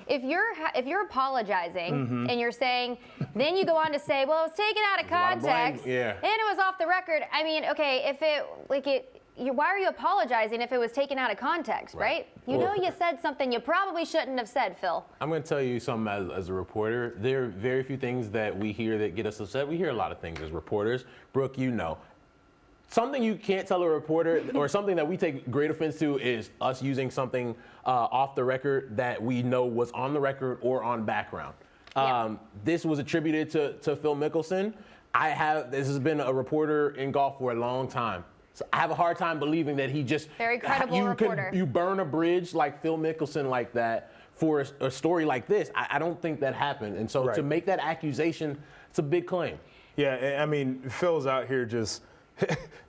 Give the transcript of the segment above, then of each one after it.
if you're apologizing and you're saying, then you go on to say, well, it was taken out of context and it was off the record. I mean, okay, why are you apologizing if it was taken out of context, right? You know you said something you probably shouldn't have said, Phil. I'm going to tell you something as a reporter. There are very few things that we hear that get us upset. We hear a lot of things as reporters. Brooke, you know. Something you can't tell a reporter, or something that we take great offense to, is us using something off the record that we know was on the record or on background. This was attributed to Phil Mickelson. This has been a reporter in golf for a long time. So I have a hard time believing that he just very credible reporter. You burn a bridge like Phil Mickelson like that for a story like this. I don't think that happened. And so to make that accusation, it's a big claim. Yeah, I mean, Phil's out here just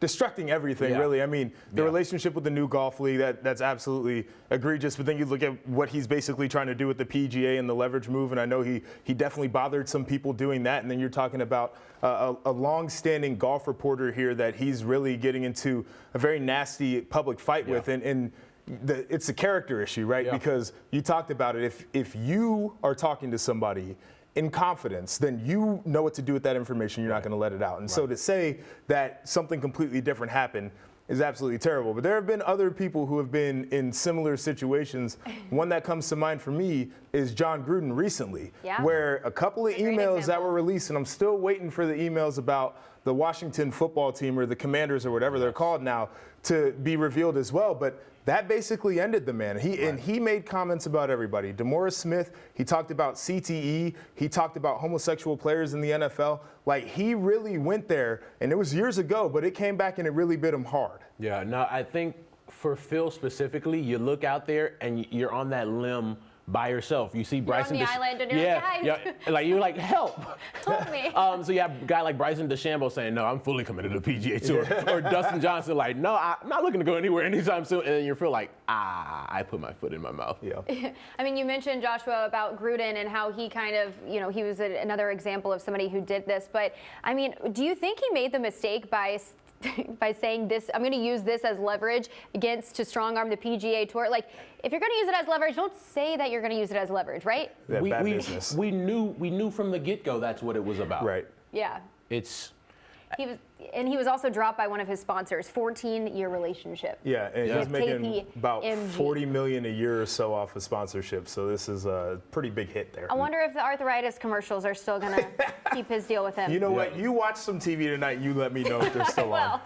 destructing everything, really. I mean, the relationship with the new golf league, that's absolutely egregious. But then you look at what he's basically trying to do with the PGA and the leverage move, and I know he definitely bothered some people doing that. And then you're talking about a long-standing golf reporter here that he's really getting into a very nasty public fight with, and it's a character issue, right? Because you talked about it. If you are talking to somebody in confidence, then you know what to do with that information. You're not going to let it out. And so to say that something completely different happened is absolutely terrible. But there have been other people who have been in similar situations. One that comes to mind for me is John Gruden recently, where a couple of emails that were released, and I'm still waiting for the emails about the Washington football team or the Commanders or whatever they're called now to be revealed as well. But that basically ended the man. And he made comments about everybody. DeMaurice Smith, he talked about CTE. He talked about homosexual players in the NFL. Like, he really went there, and it was years ago, but it came back and it really bit him hard. Yeah, no, I think for Phil specifically, you look out there and you're on that limb by yourself. You see Bryson. You're on the island and you're like, guys. Like you're like, help. Help me. So you have a guy like Bryson DeChambeau saying, no, I'm fully committed to the PGA Tour. Or Dustin Johnson like, no, I'm not looking to go anywhere anytime soon. And then you feel like, I put my foot in my mouth. I mean, you mentioned, Joshua, about Gruden and how he kind of, he was another example of somebody who did this. But, I mean, do you think he made the mistake by saying this, I'm going to use this as leverage to strong-arm the PGA Tour? Like, if you're going to use it as leverage, don't say that you're going to use it as leverage, right? Yeah, we knew from the get-go that's what it was about. Right. Yeah. He was also dropped by one of his sponsors, 14-year relationship. Yeah, and he's making about $40 million a year or so off of sponsorship, so this is a pretty big hit there. I wonder if the arthritis commercials are still going to keep his deal with him. You know what? You watch some TV tonight, you let me know if they're still on.